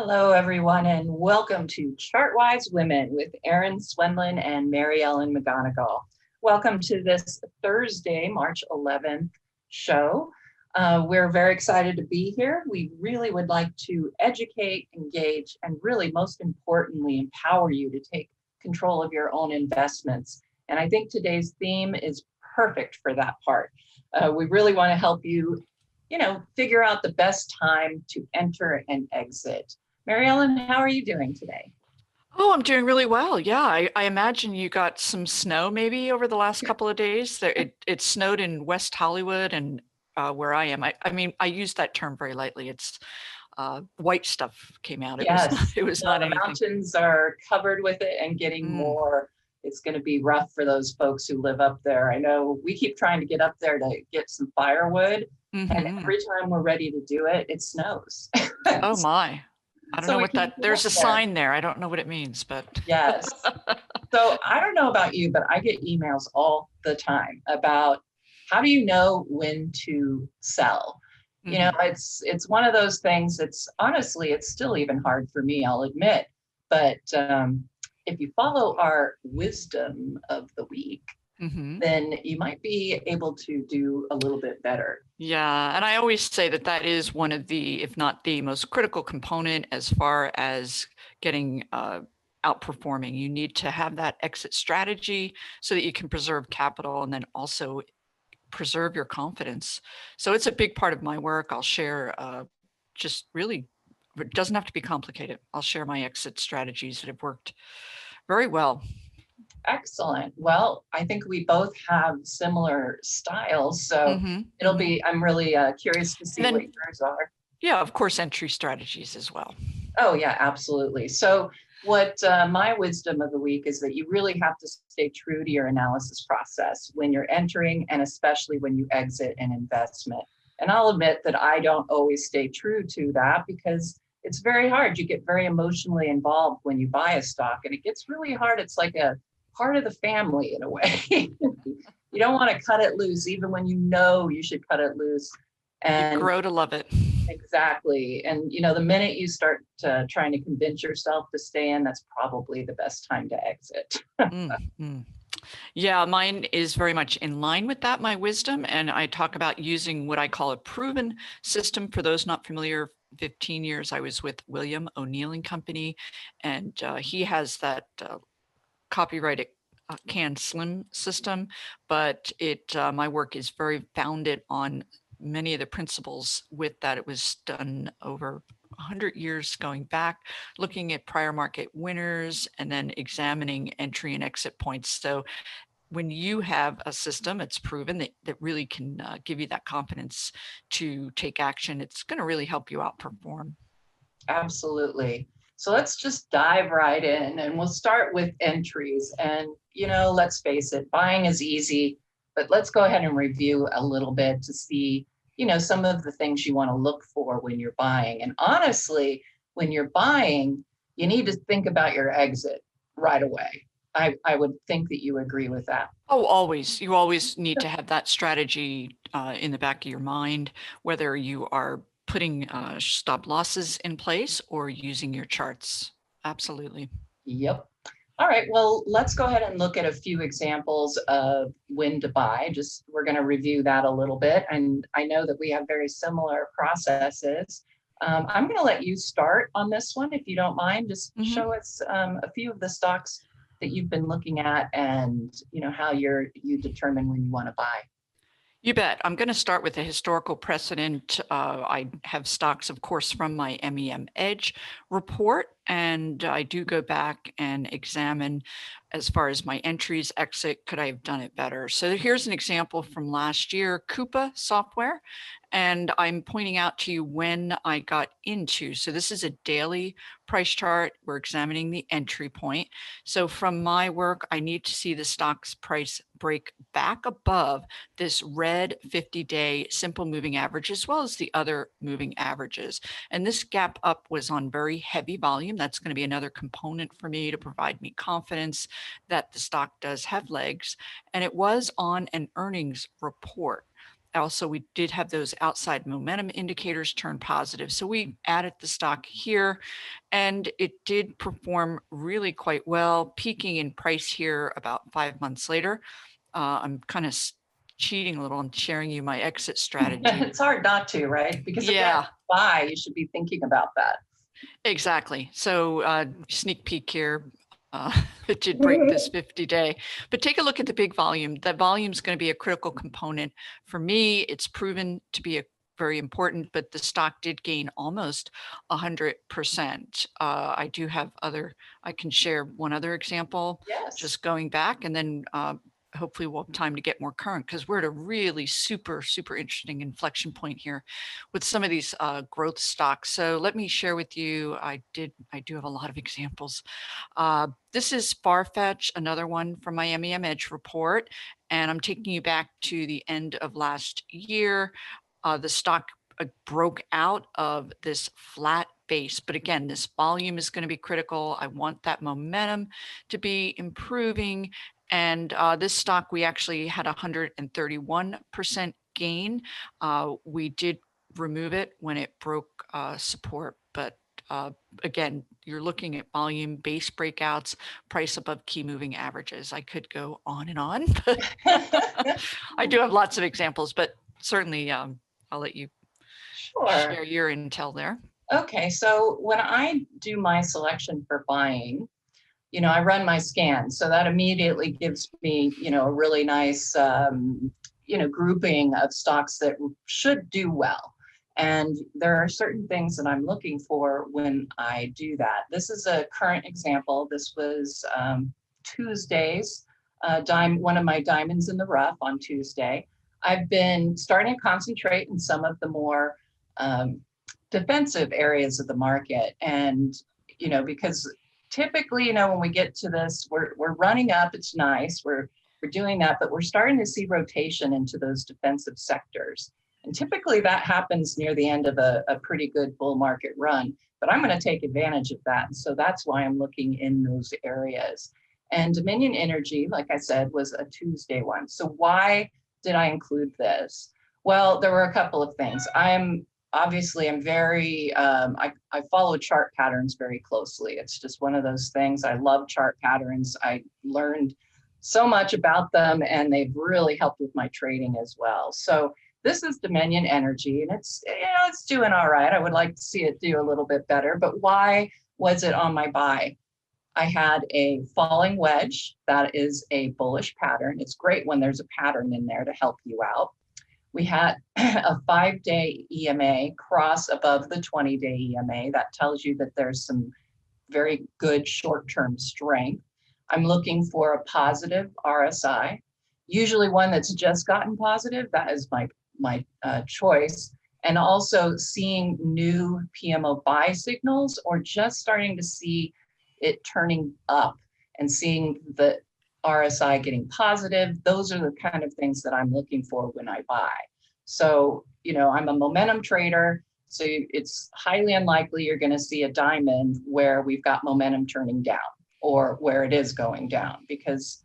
Hello, everyone, and welcome to Chartwise Women with Erin, Swenlin, and Mary Ellen McGonagle. Welcome to this Thursday, March 11th show. We're very excited to be here. We really would like to educate, engage, and really, most importantly, empower you to take control of your own investments. And I think today's theme is perfect for that part. We really want to help you figure out the best time to enter and exit. Mary Ellen, how are you doing today? Oh, I'm doing really well. Yeah, I imagine you got some snow maybe over the last couple of days. It snowed in West Hollywood and where I am. I mean, I use that term very lightly. It's white stuff came out. Yes, It was no, not the anything. mountains are covered with it and getting Mm, more. It's going to be rough for those folks who live up there. I know we keep trying to get up there to get some firewood, and hmm every time we're ready to do it, it snows. Oh my. I don't So know we what can't that, get up there's a there. sign there. I don't know what it means, but Yes. So I don't know about you, but I get emails all the time about how do you know when to sell? mhm. It's one of those things that's honestly, it's still even hard for me, I'll admit. But if you follow our wisdom of the week, hmm then you might be able to do a little bit better. Yeah, and I always say that that is one of the, if not the most critical component as far as getting outperforming. You need to have that exit strategy so that you can preserve capital and then also preserve your confidence. So it's a big part of my work. I'll share just really, it doesn't have to be complicated. I'll share my exit strategies that have worked very well. Excellent. Well, I think we both have similar styles, so Hmm. I'm really curious to And see what then, yours are. yeah, of course, entry strategies as well. Oh, yeah, absolutely. So, what my wisdom of the week is that you really have to stay true to your analysis process when you're entering and especially when you exit an investment. And I'll admit that I don't always stay true to that because it's very hard. You get very emotionally involved when you buy a stock, and it gets really hard. It's like a part of the family in a way. You don't want to cut it loose, even when you know you should cut it loose. You And grow to love it. exactly. And the minute you start trying to convince yourself to stay in, that's probably the best time to exit. Mm-hmm. Yeah, mine is very much in line with that, my wisdom. And I talk about using what I call a proven system. For those not familiar, 15 years I was with William O'Neill and Company, and he has that copyrighted can slim system, but my work is very founded on many of the principles with that. It was done over 100 years going back, looking at prior market winners and then examining entry and exit points. So when you have a system, it's proven that really can give you that confidence to take action. It's going to really help you outperform. Absolutely. So let's just dive right in and we'll start with entries. And, let's face it, buying is easy, but let's go ahead and review a little bit to see, some of the things you want to look for when you're buying. And honestly, when you're buying, you need to think about your exit right away. I would think that you agree with that. Oh, always. You always need to have that strategy in the back of your mind, whether you are putting stop losses in place or using your charts. Absolutely. Yep. All right, well, let's go ahead and look at a few examples of when to buy. Just we're going to review that a little bit. And I know that we have very similar processes. I'm going to let you start on this one, if you don't mind. Just Mhm. show us a few of the stocks that you've been looking at and how you determine when you want to buy. You bet. I'm going to start with a historical precedent. I have stocks, of course, from my MEM Edge report, and I do go back and examine as far as my entries, exit, could I have done it better? So here's an example from last year, Coupa software, and I'm pointing out to you when I got into. So this is a daily price chart. We're examining the entry point. So from my work, I need to see the stock's price break back above this red 50-day simple moving average, as well as the other moving averages. And this gap up was on very heavy volume. That's going to be another component for me to provide me confidence that the stock does have legs. And it was on an earnings report. also we did have those outside momentum indicators turn positive. So we added the stock here and it did perform really quite well, peaking in price here about 5 months later. I'm kind of cheating a little and sharing you my exit strategy. It's hard not to, right? Because if Yeah, you buy, you should be thinking about that. exactly. So sneak peek here. It did break this 50-day, but take a look at the big volume. That volume is going to be a critical component. For me, it's proven to be very important, but the stock did gain almost 100%. I do have I can share one other example, Yes. just going back, and then hopefully we'll have time to get more current, because we're at a really super interesting inflection point here with some of these growth stocks. So let me share with you, I do have a lot of examples. This is Farfetch, another one from my MEM Edge report, and I'm taking you back to the end of last year. The stock broke out of this flat base, but again, this volume is going to be critical. I want that momentum to be improving, and this stock, we actually had 131% gain. We did remove it when it broke support, but again, you're looking at volume, base breakouts, price above key moving averages. I could go on and on, but I do have lots of examples, but certainly I'll let you share your intel there. Okay, so when I do my selection for buying, I run my scan. So that immediately gives me, a really nice, grouping of stocks that should do well. And there are certain things that I'm looking for when I do that. This is a current example. This was Tuesday's, one of my diamonds in the rough on Tuesday. I've been starting to concentrate in some of the more defensive areas of the market. And, because typically, when we get to this, we're running up, it's nice, we're doing that, but we're starting to see rotation into those defensive sectors. And typically that happens near the end of a pretty good bull market run, but I'm going to take advantage of that. And so that's why I'm looking in those areas. And Dominion Energy, like I said, was a Tuesday one. So why did I include this? Well, there were a couple of things. I'm very, I follow chart patterns very closely. It's just one of those things. I love chart patterns. I learned so much about them and they've really helped with my trading as well. So this is Dominion Energy and it's doing all right. I would like to see it do a little bit better, but why was it on my buy? I had a falling wedge. That is a bullish pattern. It's great when there's a pattern in there to help you out. We had a 5-day EMA cross above the 20-day EMA. That tells you that there's some very good short-term strength. I'm looking for a positive RSI, usually one that's just gotten positive. That is my choice. And also seeing new PMO buy signals or just starting to see it turning up and seeing the RSI getting positive. Those are the kind of things that I'm looking for when I buy. So, I'm a momentum trader. So it's highly unlikely you're going to see a diamond where we've got momentum turning down or where it is going down because,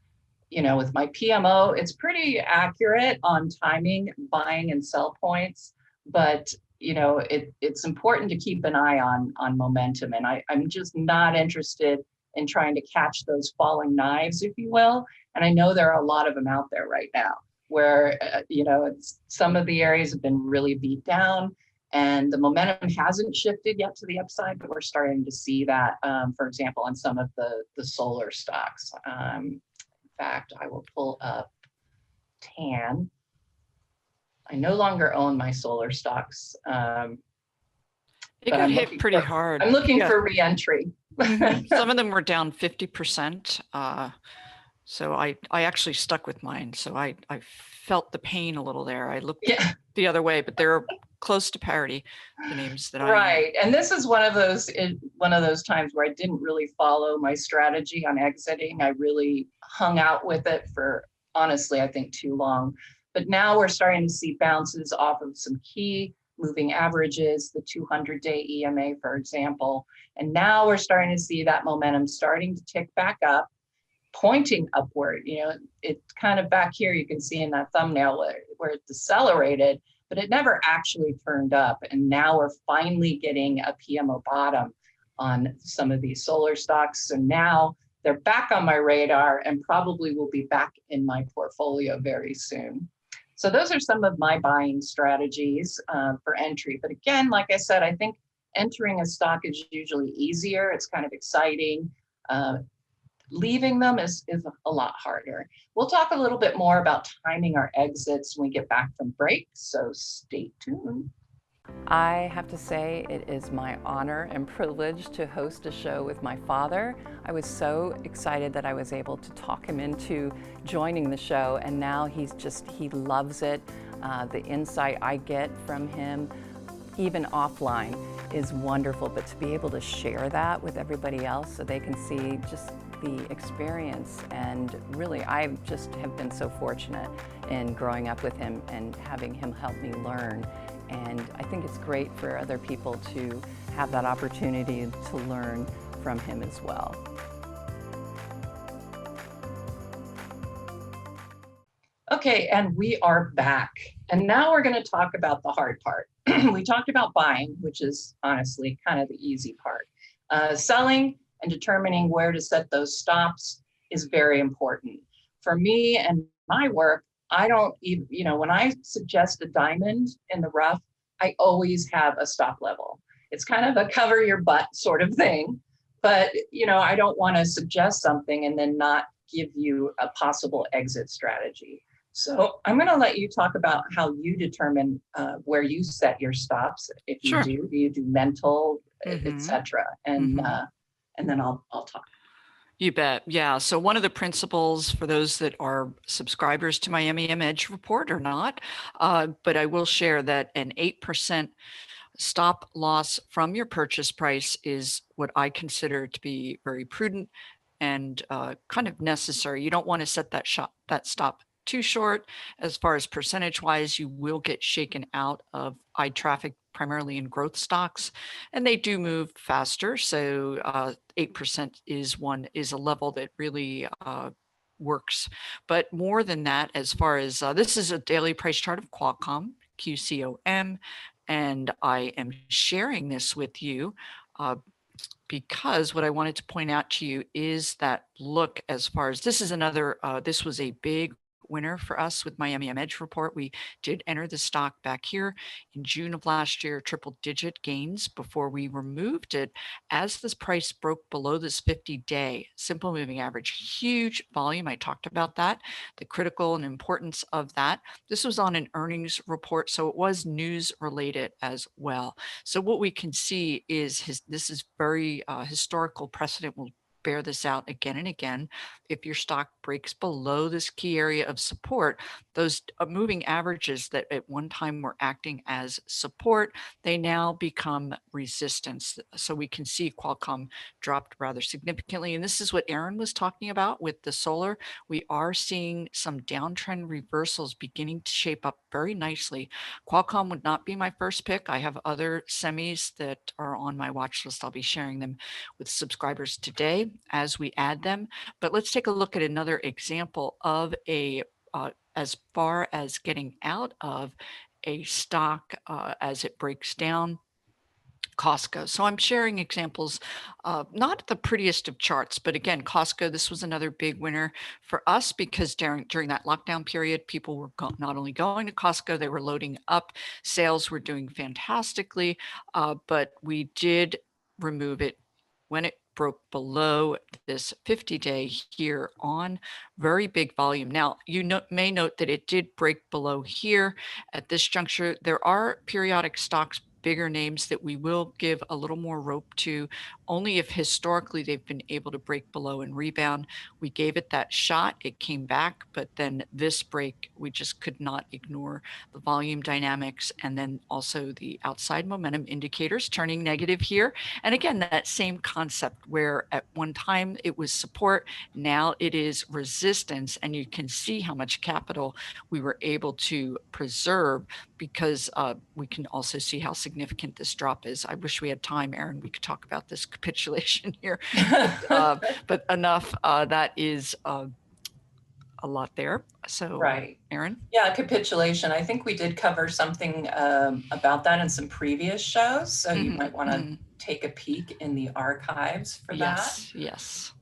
with my PMO, it's pretty accurate on timing, buying and sell points. But, it's important to keep an eye on momentum. And I'm just not interested in trying to catch those falling knives, if you will. And I know there are a lot of them out there right now where, some of the areas have been really beat down and the momentum hasn't shifted yet to the upside, but we're starting to see that, for example, on some of the solar stocks. In fact, I will pull up TAN. I no longer own my solar stocks. It got hit pretty hard. I'm looking for re-entry. Some of them were down 50%. So I actually stuck with mine. So I felt the pain a little there. I looked the other way, but they're close to parity, the names that I Right. And this is one of those times where I didn't really follow my strategy on exiting. I really hung out with it for, honestly, I think too long. But now we're starting to see bounces off of some key moving averages, the 200-day EMA, for example. And now we're starting to see that momentum starting to tick back up, pointing upward. It's kind of back here, you can see in that thumbnail where it decelerated, but it never actually turned up. And now we're finally getting a PMO bottom on some of these solar stocks. So now they're back on my radar and probably will be back in my portfolio very soon. So those are some of my buying strategies for entry. But again, like I said, I think entering a stock is usually easier. It's kind of exciting. Leaving them is a lot harder. We'll talk a little bit more about timing our exits when we get back from break, so stay tuned. I have to say it is my honor and privilege to host a show with my father. I was so excited that I was able to talk him into joining the show, and now he loves it. The insight I get from him, even offline, is wonderful, but to be able to share that with everybody else so they can see just the experience. And really, I just have been so fortunate in growing up with him and having him help me learn. And I think it's great for other people to have that opportunity to learn from him as well. Okay, and we are back. And now we're going to talk about the hard part. We talked about buying, which is honestly kind of the easy part. Selling and determining where to set those stops is very important. For me and my work, I don't even, when I suggest a diamond in the rough, I always have a stop level. It's kind of a cover your butt sort of thing. But, I don't want to suggest something and then not give you a possible exit strategy. So I'm going to let you talk about how you determine where you set your stops. If you Sure. do you do mental, etc. And then I'll talk. You bet. Yeah. So one of the principles for those that are subscribers to my MEM Edge report or not, but I will share that an 8% stop loss from your purchase price is what I consider to be very prudent and kind of necessary. You don't want to set that stop too short. As far as percentage wise, you will get shaken out of eye traffic, primarily in growth stocks, and they do move faster. So 8% is a level that really works. But more than that, as far as this is a daily price chart of Qualcomm, QCOM, and I am sharing this with you because what I wanted to point out to you is that look, as far as this is another, this was a big winner for us with my MEM Edge report. We did enter the stock back here in June of last year, triple digit gains before we removed it as this price broke below this 50-day simple moving average. Huge volume. I talked about that, the critical and importance of that. This was on an earnings report, so it was news related as well. So what we can see is this is very historical precedent will bear this out again and again. If your stock breaks below this key area of support, those moving averages that at one time were acting as support, they now become resistance. So we can see Qualcomm dropped rather significantly. And this is what Erin was talking about with the solar. We are seeing some downtrend reversals beginning to shape up very nicely. Qualcomm would not be my first pick. I have other semis that are on my watch list. I'll be sharing them with subscribers today as we add them. But let's take a look at another example of a, as far as getting out of a stock as it breaks down. Costco. So I'm sharing examples, not the prettiest of charts, but again, Costco, this was another big winner for us because during that lockdown period, people were not only going to Costco, they were loading up. Sales were doing fantastically, but we did remove it when it broke below this 50-day here on very big volume. Now, you may note that it did break below here at this juncture. There are periodic stocks, bigger names that we will give a little more rope to only if historically they've been able to break below and rebound. We gave it that shot, it came back, but then this break, we just could not ignore the volume dynamics and then also the outside momentum indicators turning negative here. And again, that same concept where at one time it was support, now it is resistance, and you can see how much capital we were able to preserve because we can also see how significant this drop is. I wish we had time, Erin, we could talk about this capitulation here, but enough. That is a lot there. So, Right. Erin? Yeah, capitulation. I think we did cover something about that in some previous shows. So you might want to take a peek in the archives for that. Yes.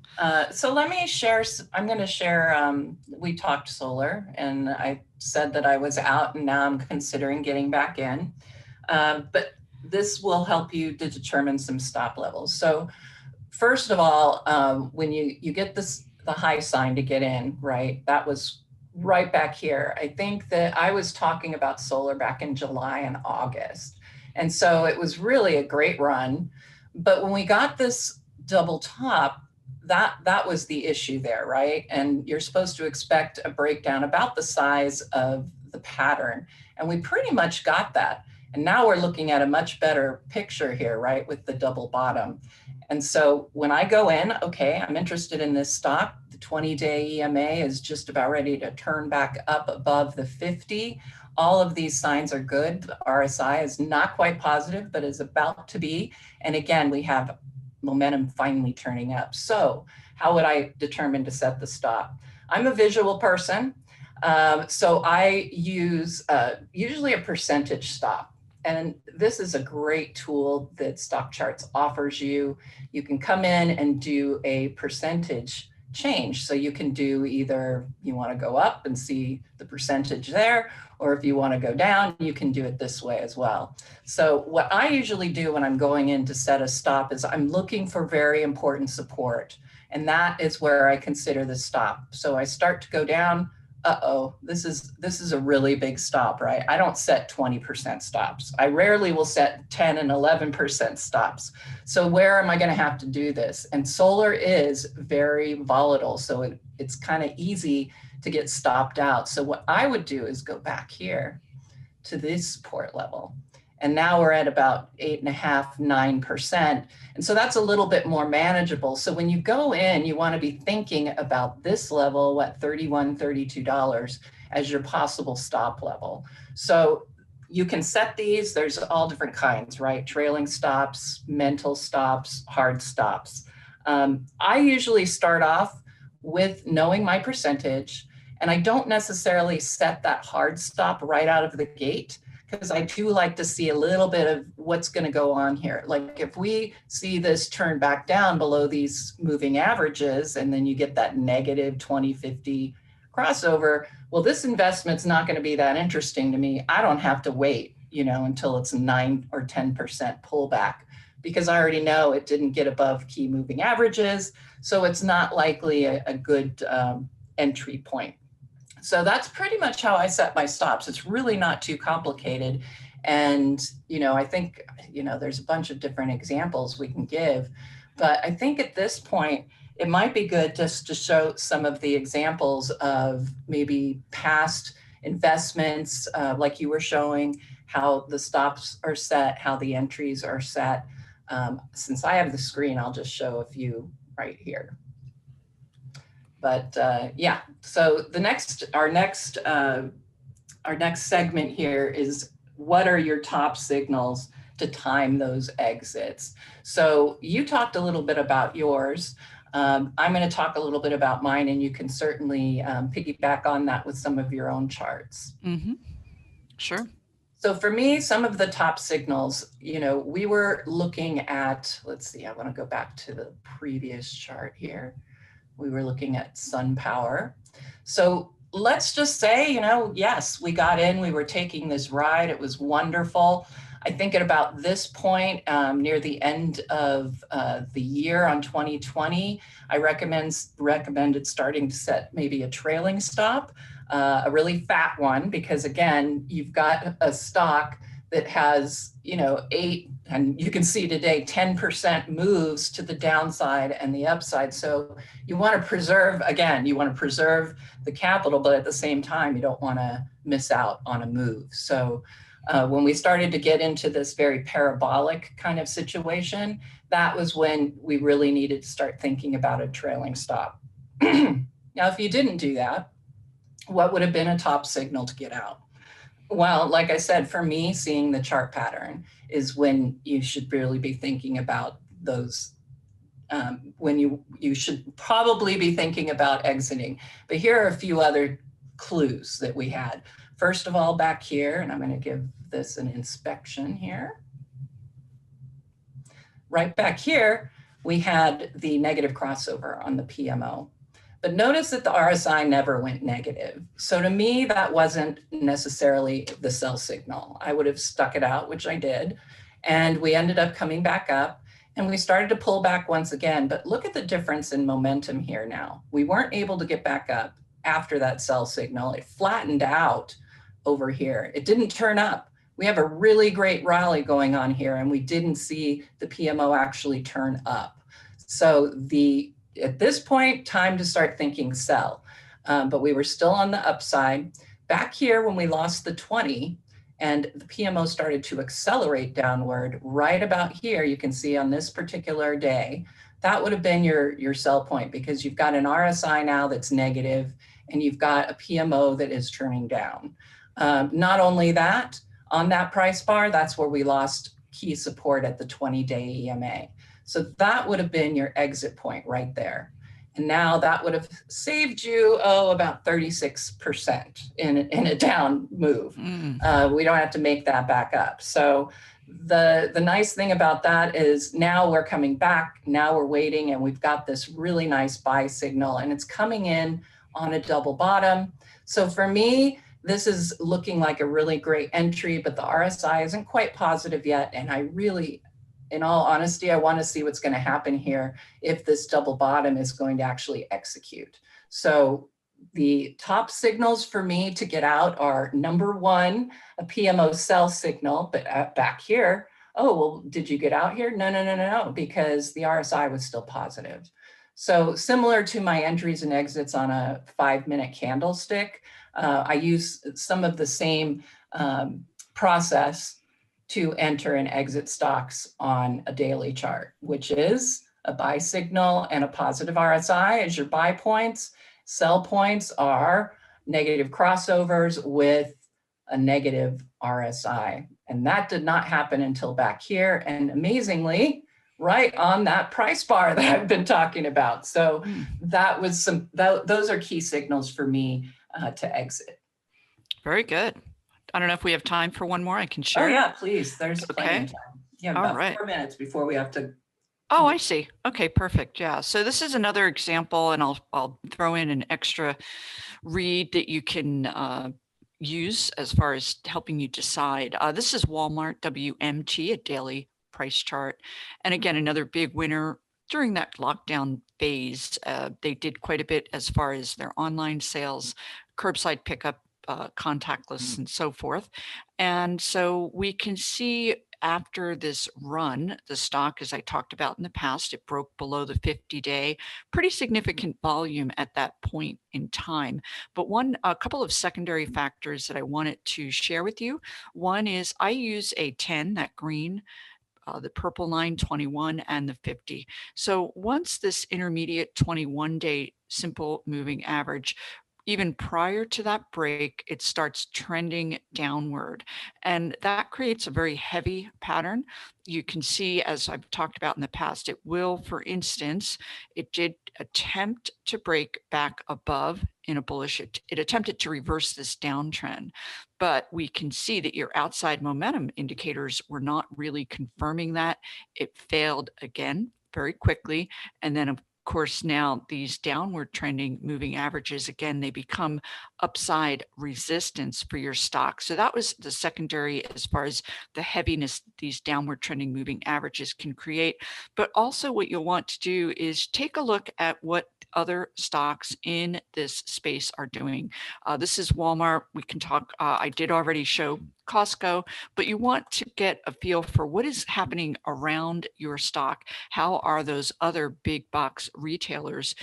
So let me share, I'm going to share, we talked solar and I said that I was out and now I'm considering getting back in. But this will help you to determine some stop levels. So first of all, when you get the high sign to get in, right? That was right back here. I think that I was talking about solar back in July and August. And so it was really a great run. But when we got this double top, that was the issue there, right? And you're supposed to expect a breakdown about the size of the pattern. And we pretty much got that. And now we're looking at a much better picture here, right? With the double bottom. And so when I go in, okay, I'm interested in this stock. The 20-day EMA is just about ready to turn back up above the 50. All of these signs are good. The RSI is not quite positive, but is about to be. And again, we have momentum finally turning up. So how would I determine to set the stop? I'm a visual person. So I use usually a percentage stop. And this is a great tool that StockCharts offers you. You can come in and do a percentage change. So you can do either you want to go up and see the percentage there, or if you want to go down, you can do it this way as well. So what I usually do when I'm going in to set a stop is I'm looking for very important support. And that is where I consider the stop. So I start to go down. This is a really big stop, right? I don't set 20% stops. I rarely will set 10 and 11% stops. So where am I going to have to do this? And solar is very volatile. So it's kind of easy to get stopped out. So what I would do is go back here to this support level. And now we're at about 8.5, 9%. And so that's a little bit more manageable. So when you go in, you want to be thinking about this level, what, $31, $32 as your possible stop level. So you can set these, there's all different kinds, right? Trailing stops, mental stops, hard stops. I usually start off with knowing my percentage, and I don't necessarily set that hard stop right out of the gate, because I do like to see a little bit of what's going to go on here. Like if we see this turn back down below these moving averages, and then you get that negative 2050 crossover, well, this investment's not going to be that interesting to me. I don't have to wait, until it's a 9 or 10% pullback, because I already know it didn't get above key moving averages. So it's not likely a good entry point. So that's pretty much how I set my stops. It's really not too complicated. And, I think, there's a bunch of different examples we can give, but I think at this point, it might be good just to show some of the examples of maybe past investments, like you were showing, how the stops are set, how the entries are set. Since I have the screen, I'll just show a few right here. But yeah, so our next segment here is, what are your top signals to time those exits? So you talked a little bit about yours. I'm going to talk a little bit about mine, and you can certainly piggyback on that with some of your own charts. Mm-hmm. Sure. So for me, some of the top signals, we were looking at, let's see, I want to go back to the previous chart here. We were looking at sun power. So let's just say, yes, we got in, we were taking this ride. It was wonderful. I think at about this point, near the end of the year on 2020, I recommended starting to set maybe a trailing stop, a really fat one, because again, you've got a stock that has, 8, and you can see today 10% moves to the downside and the upside. So you want to preserve the capital, but at the same time, you don't want to miss out on a move. So when we started to get into this very parabolic kind of situation, that was when we really needed to start thinking about a trailing stop. Now, if you didn't do that, what would have been a top signal to get out? Well, like I said, for me, seeing the chart pattern is when you should really be thinking about those when you should probably be thinking about exiting. But here are a few other clues that we had. First of all, back here, and I'm going to give this an inspection here. Right back here, we had the negative crossover on the PMO. But notice that the RSI never went negative. So to me, that wasn't necessarily the sell signal. I would have stuck it out, which I did. And we ended up coming back up and we started to pull back once again. But look at the difference in momentum here now. We weren't able to get back up after that sell signal. It flattened out over here. It didn't turn up. We have a really great rally going on here and we didn't see the PMO actually turn up. So at this point, time to start thinking sell, but we were still on the upside. Back here when we lost the 20 and the PMO started to accelerate downward, right about here, you can see on this particular day, that would have been your sell point because you've got an RSI now that's negative and you've got a PMO that is turning down. Not only that, on that price bar, that's where we lost key support at the 20-day EMA. So that would have been your exit point right there. And now that would have saved you, about 36% in a down move. We don't have to make that back up. So the nice thing about that is now we're coming back, now we're waiting and we've got this really nice buy signal and it's coming in on a double bottom. So for me, this is looking like a really great entry, but the RSI isn't quite positive yet. And I really, in all honesty, I want to see what's going to happen here if this double bottom is going to actually execute. So the top signals for me to get out are number one, a PMO sell signal, but back here, well, did you get out here? No, because the RSI was still positive. So similar to my entries and exits on a 5-minute candlestick, I use some of the same process to enter and exit stocks on a daily chart, which is a buy signal and a positive RSI as your buy points. Sell points are negative crossovers with a negative RSI. And that did not happen until back here. And amazingly, right on that price bar that I've been talking about. So that was those are key signals for me to exit. Very good. I don't know if we have time for one more. I can share. Oh yeah, please. There's plenty of time. Yeah, about 4 minutes before we have to. Oh, I see. Okay, perfect. Yeah. So this is another example, and I'll throw in an extra read that you can use as far as helping you decide. This is Walmart WMT, a daily price chart. And again, another big winner during that lockdown phase. They did quite a bit as far as their online sales, curbside pickup, contactless and so forth. And so we can see after this run, the stock, as I talked about in the past, it broke below the 50-day, pretty significant volume at that point in time. But a couple of secondary factors that I wanted to share with you. One is I use a 10, that green, the purple line, 21, and the 50. So once this intermediate 21-day simple moving average, even prior to that break, it starts trending downward. And that creates a very heavy pattern. You can see, as I've talked about in the past, it will, for instance, it did attempt to break back above in a bullish, it attempted to reverse this downtrend. But we can see that your outside momentum indicators were not really confirming that. It failed again very quickly. And then, of course, now these downward trending moving averages, again, they become upside resistance for your stock. So that was the secondary as far as the heaviness these downward trending moving averages can create. But also what you'll want to do is take a look at what other stocks in this space are doing. This is Walmart. We can talk, I did already show Costco, but you want to get a feel for what is happening around your stock. How are those other big box retailers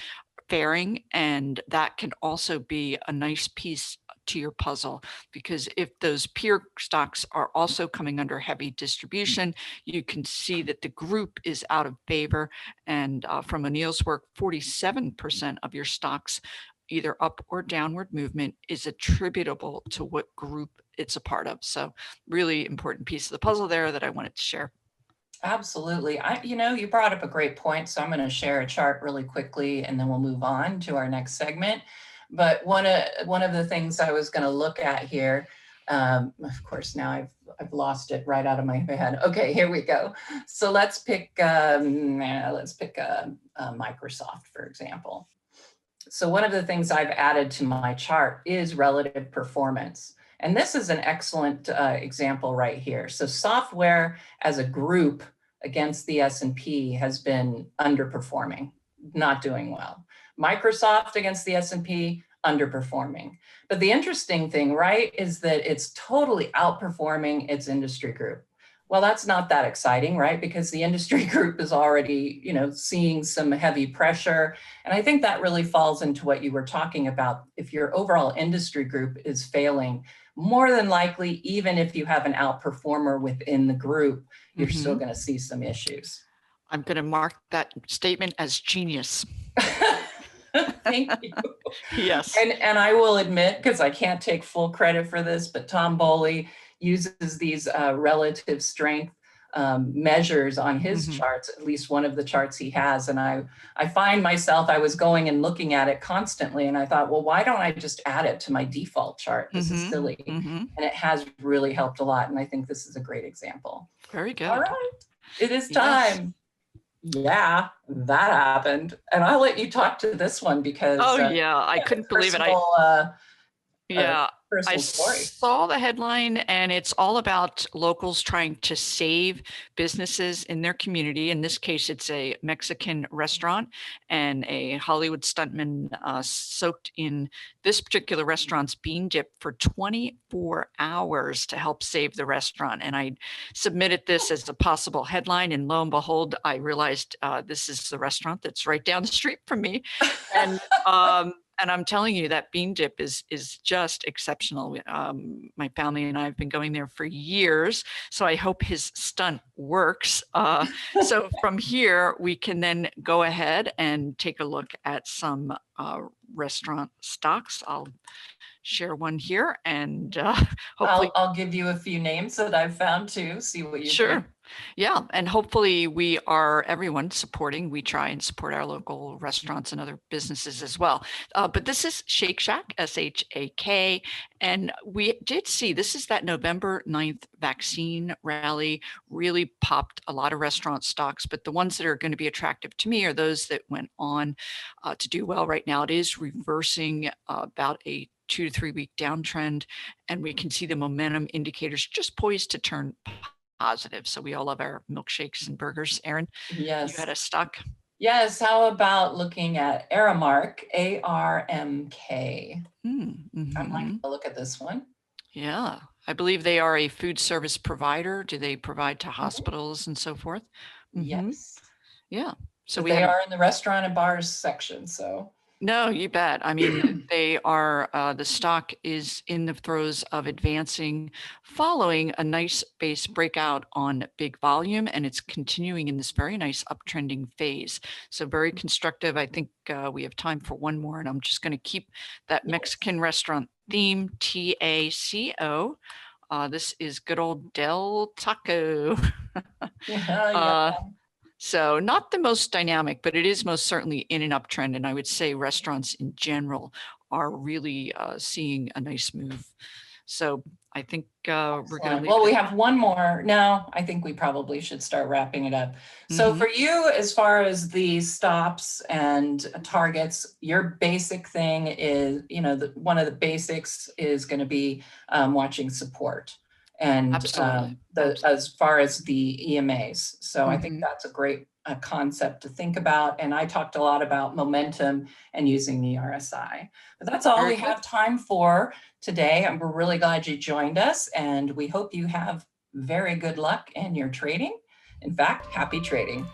faring? And that can also be a nice piece to your puzzle, because if those peer stocks are also coming under heavy distribution, you can see that the group is out of favor. And from Anil's work, 47% of your stocks, either up or downward movement, is attributable to what group it's a part of. So really important piece of the puzzle there that I wanted to share. Absolutely. You brought up a great point, so I'm going to share a chart really quickly, and then we'll move on to our next segment. But one of the things I was going to look at here, of course, now I've lost it right out of my head. Okay, here we go. So let's pick Microsoft, for example. So one of the things I've added to my chart is relative performance. And this is an excellent example right here. So software as a group against the S&P has been underperforming, not doing well. Microsoft against the S&P, underperforming. But the interesting thing, right, is that it's totally outperforming its industry group. Well, that's not that exciting, right? Because the industry group is already, seeing some heavy pressure. And I think that really falls into what you were talking about. If your overall industry group is failing, more than likely, even if you have an outperformer within the group, you're still going to see some issues. I'm going to mark that statement as genius. Thank you. Yes. And I will admit, because I can't take full credit for this, but Tom Bowley uses these relative strength measures on his charts, at least one of the charts he has. And I find myself, I was going and looking at it constantly. And I thought, well, why don't I just add it to my default chart? This is silly. And it has really helped a lot. And I think this is a great example. Very good. All right. It is time. Yes. Yeah, that happened. And I'll let you talk to this one because I couldn't believe it. I saw the headline, and it's all about locals trying to save businesses in their community. In this case, it's a Mexican restaurant, and a Hollywood stuntman soaked in this particular restaurant's bean dip for 24 hours to help save the restaurant. And I submitted this as a possible headline, and lo and behold, I realized this is the restaurant that's right down the street from me. And and I'm telling you, that bean dip is just exceptional. My family and I have been going there for years, so I hope his stunt works. So from here, we can then go ahead and take a look at some restaurant stocks. I'll share one here, and hopefully I'll give you a few names that I've found too. See what you think. Yeah, and hopefully everyone supporting. We try and support our local restaurants and other businesses as well. But this is Shake Shack, SHAK. And we did see, this is that November 9th vaccine rally, really popped a lot of restaurant stocks. But the ones that are going to be attractive to me are those that went on to do well right now. It is reversing about a 2 to 3 week downtrend. And we can see the momentum indicators just poised to turn positive. So we all love our milkshakes and burgers. Erin, yes, you had a stock? Yes. How about looking at Aramark, ARMK? I'd like to look at this one. Yeah, I believe they are a food service provider. Do they provide to hospitals and so forth? Yes. Yeah. So they are in the restaurant and bars section. So. No, you bet. I mean, they are, the stock is in the throes of advancing following a nice base breakout on big volume, and it's continuing in this very nice uptrending phase. So very constructive. I think we have time for one more, and I'm just going to keep that Mexican restaurant theme, TACO. This is good old Del Taco. So not the most dynamic, but it is most certainly in an uptrend. And I would say restaurants in general are really seeing a nice move. So I think we're going to. Well, we have one more. No, I think we probably should start wrapping it up. So for you, as far as the stops and targets, your basic thing is, one of the basics is going to be watching support. And as far as the EMAs. So I think that's a great concept to think about. And I talked a lot about momentum and using the RSI. But that's all we have time for today. And we're really glad you joined us. And we hope you have very good luck in your trading. In fact, happy trading.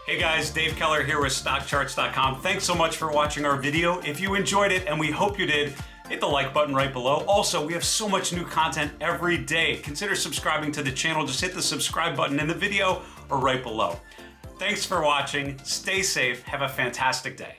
Hey guys, Dave Keller here with StockCharts.com. Thanks so much for watching our video. If you enjoyed it, and we hope you did, hit the like button right below. Also, we have so much new content every day. Consider subscribing to the channel. Just hit the subscribe button in the video or right below. Thanks for watching. Stay safe. Have a fantastic day.